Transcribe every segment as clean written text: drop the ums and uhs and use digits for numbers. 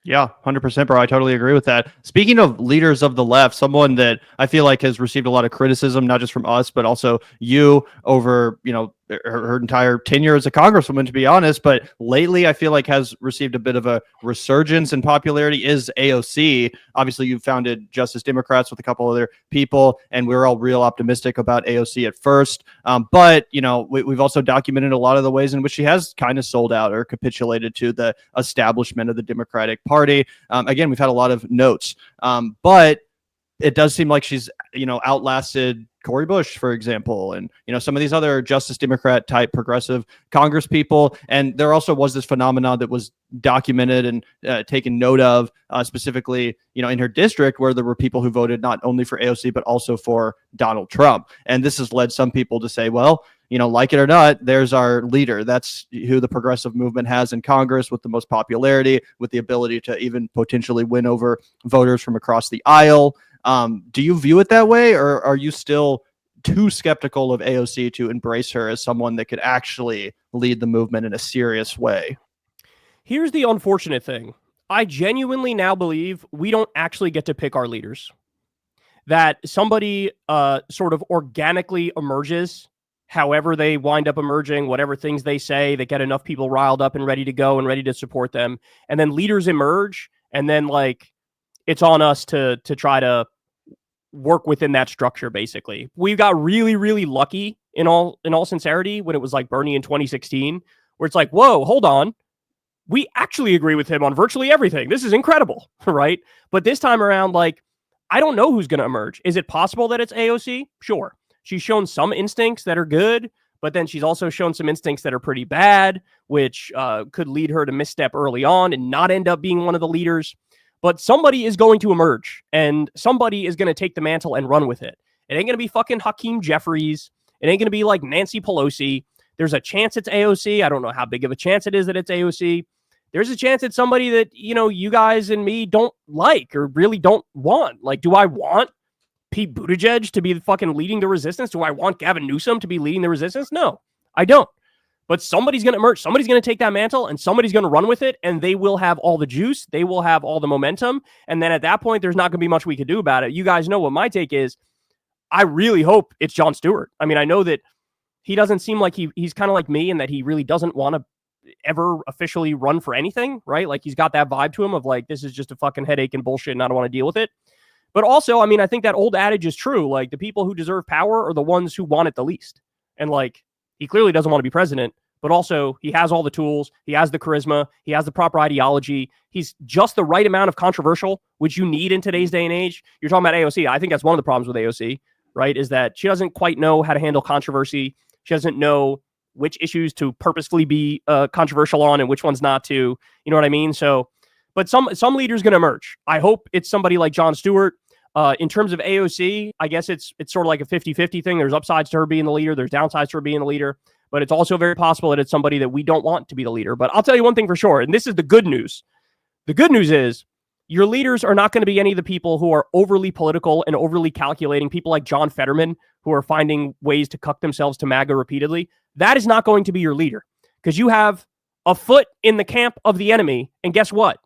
Yeah, 100%, bro. I totally agree with that. Speaking of leaders of the left, someone that I feel like has received a lot of criticism, not just from us, but also you over, her entire tenure as a congresswoman, to be honest. But lately, I feel like has received a bit of a resurgence in popularity is AOC. Obviously, you founded Justice Democrats with a couple other people, and we were all real optimistic about AOC at first. But, we've also documented a lot of the ways in which she has kind of sold out or capitulated to the establishment of the Democratic Party. Again, we've had a lot of notes, but it does seem like she's, outlasted Cori Bush, for example, and, some of these other Justice Democrat type progressive Congress people. And there also was this phenomenon that was documented and taken note of specifically, in her district where there were people who voted not only for AOC, but also for Donald Trump. And this has led some people to say, well, like it or not, there's our leader. That's who the progressive movement has in Congress with the most popularity, with the ability to even potentially win over voters from across the aisle. Do you view it that way, or are you still too skeptical of AOC to embrace her as someone that could actually lead the movement in a serious way? Here's the unfortunate thing. I genuinely now believe we don't actually get to pick our leaders. That somebody sort of organically emerges, however they wind up emerging, whatever things they say, that get enough people riled up and ready to go and ready to support them. And then leaders emerge, and then it's on us to try to work within that structure, basically. We got really, really lucky in all sincerity when it was like Bernie in 2016, where it's like, whoa, hold on. We actually agree with him on virtually everything. This is incredible, right? But this time around, I don't know who's going to emerge. Is it possible that it's AOC? Sure. She's shown some instincts that are good, but then she's also shown some instincts that are pretty bad, which could lead her to misstep early on and not end up being one of the leaders. But somebody is going to emerge, and somebody is going to take the mantle and run with it. It ain't going to be fucking Hakeem Jeffries. It ain't going to be like Nancy Pelosi. There's a chance it's AOC. I don't know how big of a chance it is that it's AOC. There's a chance it's somebody that, you guys and me don't like or really don't want. Do I want Pete Buttigieg to be fucking leading the resistance? Do I want Gavin Newsom to be leading the resistance? No, I don't. But somebody's going to emerge. Somebody's going to take that mantle, and somebody's going to run with it, and they will have all the juice. They will have all the momentum. And then at that point, there's not going to be much we could do about it. You guys know what my take is. I really hope it's Jon Stewart. I mean, I know that he doesn't seem like he's kind of like me in that he really doesn't want to ever officially run for anything, right? He's got that vibe to him of this is just a fucking headache and bullshit and I don't want to deal with it. But also, I mean, I think that old adage is true. The people who deserve power are the ones who want it the least. And he clearly doesn't want to be president, but also he has all the tools. He has the charisma. He has the proper ideology. He's just the right amount of controversial, which you need in today's day and age. You're talking about AOC. I think that's one of the problems with AOC, right? Is that she doesn't quite know how to handle controversy. She doesn't know which issues to purposefully be controversial on and which ones not to. You know what I mean? So, but some leaders going to emerge. I hope it's somebody like Jon Stewart. In terms of AOC, I guess it's sort of like a 50-50 thing. There's upsides to her being the leader. There's downsides to her being the leader. But it's also very possible that it's somebody that we don't want to be the leader. But I'll tell you one thing for sure, and this is the good news. The good news is your leaders are not going to be any of the people who are overly political and overly calculating, people like John Fetterman, who are finding ways to cuck themselves to MAGA repeatedly. That is not going to be your leader because you have a foot in the camp of the enemy. And guess what?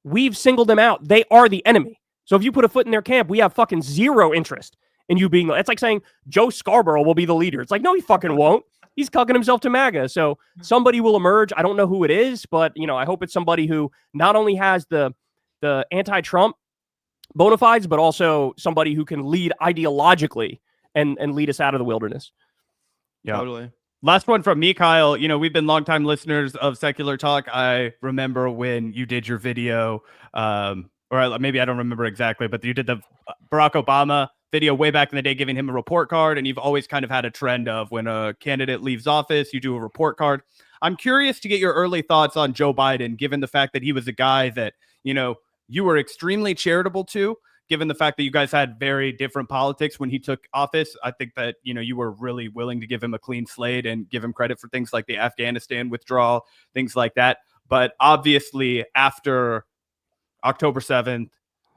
We've singled them out. They are the enemy. So if you put a foot in their camp, we have fucking zero interest in you being. It's like saying Joe Scarborough will be the leader. It's like, no, he fucking won't. He's cucking himself to MAGA. So somebody will emerge. I don't know who it is, but I hope it's somebody who not only has the anti-Trump bona fides, but also somebody who can lead ideologically and lead us out of the wilderness. Yeah, totally. Last one from me, Kyle. We've been longtime listeners of Secular Talk. I remember when you did your video, or maybe I don't remember exactly, but you did the Barack Obama video way back in the day, giving him a report card. And you've always kind of had a trend of when a candidate leaves office, you do a report card. I'm curious to get your early thoughts on Joe Biden, given the fact that he was a guy that, you were extremely charitable to, given the fact that you guys had very different politics when he took office. I think that, you were really willing to give him a clean slate and give him credit for things like the Afghanistan withdrawal, things like that. But obviously, after October 7th,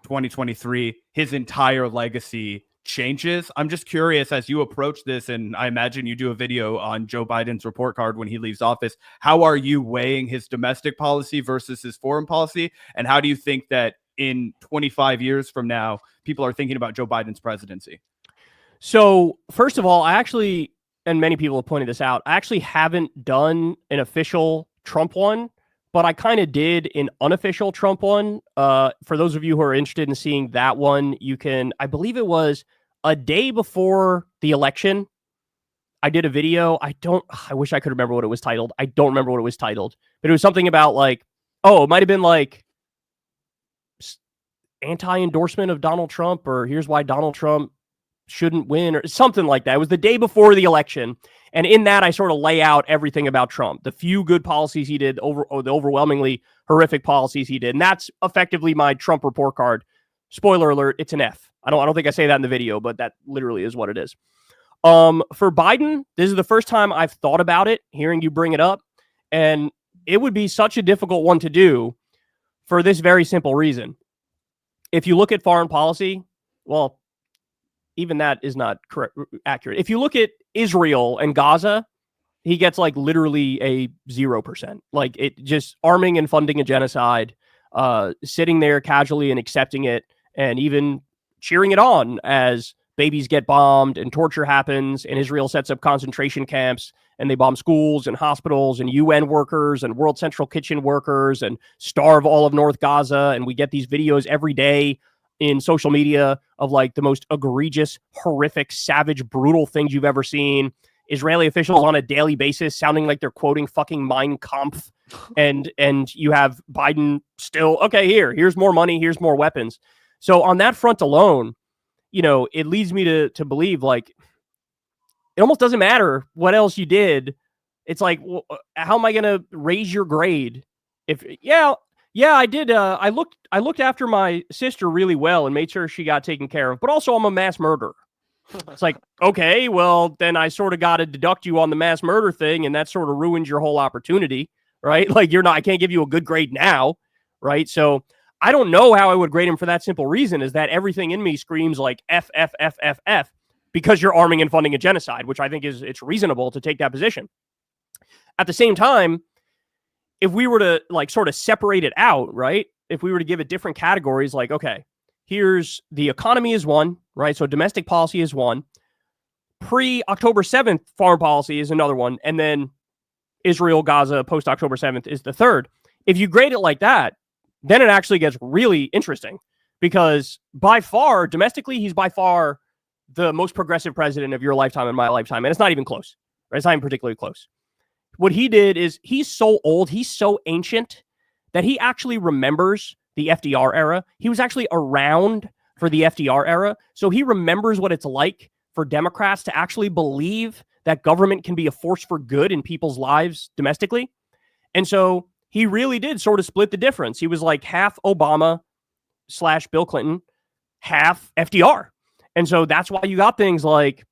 2023, his entire legacy changes. I'm just curious, as you approach this, and I imagine you do a video on Joe Biden's report card when he leaves office, how are you weighing his domestic policy versus his foreign policy? And how do you think that in 25 years from now, people are thinking about Joe Biden's presidency? So first of all, I actually, and many people have pointed this out, I actually haven't done an official Trump one, but I kind of did an unofficial Trump one. For those of you who are interested in seeing that one, you can, I believe it was a day before the election. I did a video. I wish I could remember what it was titled. I don't remember what it was titled, but it was something about like, oh, it might have been like anti-endorsement of Donald Trump, or here's why Donald Trump shouldn't win, or something like that. It was the day before the election. And in that, I sort of lay out everything about Trump, the few good policies he did, the overwhelmingly horrific policies he did. And that's effectively my Trump report card. Spoiler alert, it's an F. I don't think I say that in the video, but that literally is what it is. For Biden, this is the first time I've thought about it, hearing you bring it up. And it would be such a difficult one to do for this very simple reason. If you look at foreign policy, well, even that is not accurate. If you look at Israel and Gaza, he gets like literally a 0%. Like it just arming and funding a genocide, sitting there casually and accepting it, and even cheering it on as babies get bombed and torture happens, and Israel sets up concentration camps and they bomb schools and hospitals and UN workers and World Central Kitchen workers and starve all of North Gaza. And we get these videos every day in social media of like the most egregious, horrific, savage, brutal things you've ever seen. Israeli officials on a daily basis sounding like they're quoting fucking Mein Kampf. And you have Biden still, okay, here's more money, here's more weapons. So on that front alone, you know, it leads me to believe like it almost doesn't matter what else you did. It's like, well, how am I going to raise your grade? If yeah, I did. I looked after my sister really well and made sure she got taken care of. But also, I'm a mass murderer. It's like, okay, well, then I sort of got to deduct you on the mass murder thing, and that sort of ruins your whole opportunity, right? Like, I can't give you a good grade now, right? So I don't know how I would grade him for that simple reason, is that everything in me screams like F, F, F, F, F, because you're arming and funding a genocide, which I think it's reasonable to take that position. At the same time, if we were to like sort of separate it out, right? If we were to give it different categories, like, okay, here's the economy is one, right? So domestic policy is one. Pre-October 7th foreign policy is another one. And then Israel, Gaza, post-October 7th is the third. If you grade it like that, then it actually gets really interesting, because by far, domestically, he's by far the most progressive president of your lifetime and my lifetime. And it's not even close, right? It's not even particularly close. What he did is he's so old, he's so ancient that he actually remembers the FDR era. He was actually around for the FDR era. So he remembers what it's like for Democrats to actually believe that government can be a force for good in people's lives domestically. And so he really did sort of split the difference. He was like half Obama / Bill Clinton, half FDR. And so that's why you got things like,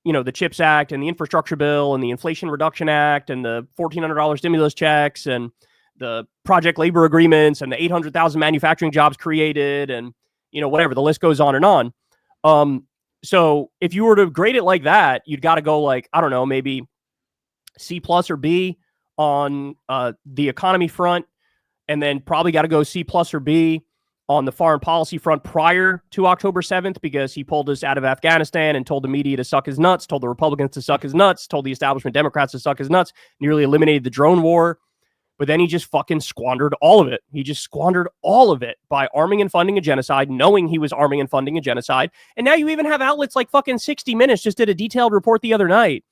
you know, the CHIPS Act and the Infrastructure Bill and the Inflation Reduction Act and the $1,400 stimulus checks and the project labor agreements and the 800,000 manufacturing jobs created and, you know, whatever, the list goes on and on. So if you were to grade it like that, you'd got to go like, I don't know, maybe C+ or B on the economy front, and then probably got to go C+ or B on the foreign policy front prior to October 7th, because he pulled us out of Afghanistan and told the media to suck his nuts, told the Republicans to suck his nuts, told the establishment Democrats to suck his nuts, nearly eliminated the drone war. But then he just fucking squandered all of it. He just squandered all of it by arming and funding a genocide, knowing he was arming and funding a genocide. And now you even have outlets like fucking 60 Minutes just did a detailed report the other night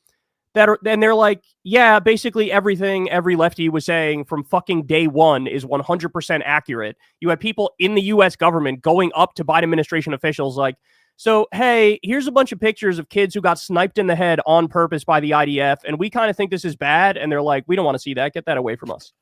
then they're like, yeah, basically everything every lefty was saying from fucking day one is 100% accurate. You had people in the U.S. government going up to Biden administration officials like, so, hey, here's a bunch of pictures of kids who got sniped in the head on purpose by the IDF, and we kind of think this is bad. And they're like, we don't want to see that. Get that away from us.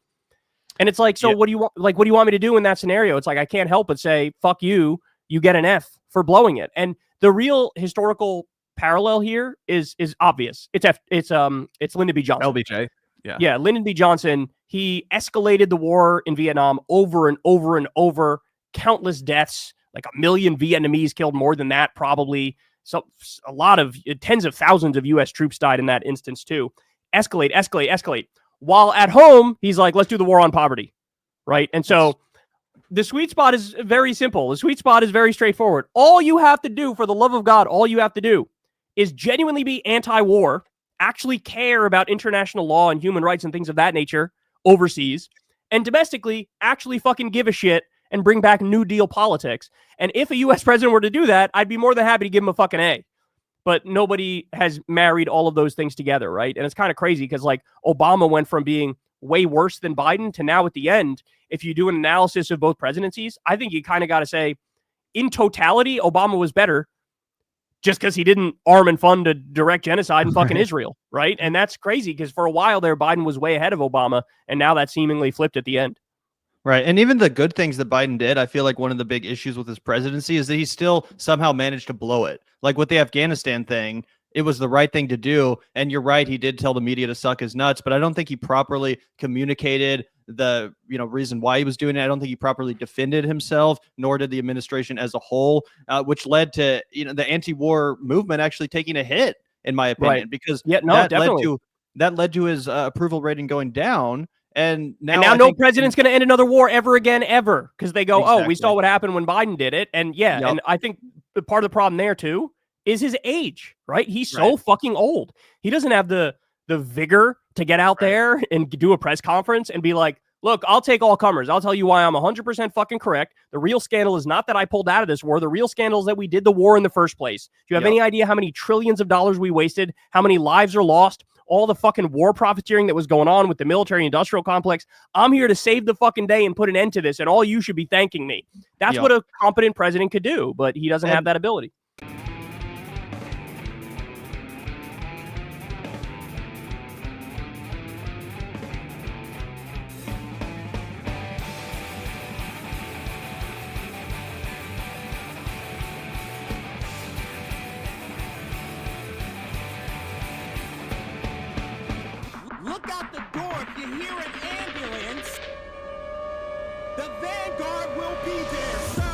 And it's like, so what do you want? Like, what do you want me to do in that scenario? It's like, I can't help but say, fuck you. You get an F for blowing it. And the real historical parallel here is obvious. It's Lyndon B. Johnson. LBJ. Yeah. Lyndon B. Johnson. He escalated the war in Vietnam over and over and over. Countless deaths, like 1 million Vietnamese killed, more than that, probably a lot of tens of thousands of U.S. troops died in that instance too. Escalate. While at home, he's like, let's do the war on poverty, right? And so the sweet spot is very simple. The sweet spot is very straightforward. All you have to do, for the love of God, all you have to do is genuinely be anti-war, actually care about international law and human rights and things of that nature overseas, and domestically actually fucking give a shit and bring back New Deal politics. And if a U.S. president were to do that, I'd be more than happy to give him a fucking A. But nobody has married all of those things together, right? And it's kind of crazy because like Obama went from being way worse than Biden to now at the end, if you do an analysis of both presidencies, I think you kind of got to say in totality, Obama was better just because he didn't arm and fund a direct genocide in fucking Israel, right? And that's crazy because for a while there, Biden was way ahead of Obama, and now that's seemingly flipped at the end. Right. And even the good things that Biden did, I feel like one of the big issues with his presidency is that he still somehow managed to blow it. Like with the Afghanistan thing, it was the right thing to do. And you're right, he did tell the media to suck his nuts, but I don't think he properly communicated the reason why he was doing it. I don't think he properly defended himself, nor did the administration as a whole, which led to the anti-war movement actually taking a hit, in my opinion, Right. because definitely. that led to his approval rating going down. And now no president's going to end another war ever again, ever, because they go, Exactly. oh, we saw what happened when Biden did it. And and I think part of the problem there too is his age, right? He's so fucking old. He doesn't have the vigor to get out there and do a press conference and be like, look, I'll take all comers. I'll tell you why I'm 100% fucking correct. The real scandal is not that I pulled out of this war. The real scandal is that we did the war in the first place. Do you have any idea how many trillions of dollars we wasted? How many lives are lost? All the fucking war profiteering that was going on with the military industrial complex. I'm here to save the fucking day and put an end to this, and all you should be thanking me. That's what a competent president could do, but he doesn't have that ability. Look out the door if you hear an ambulance. The Vanguard will be there, sir.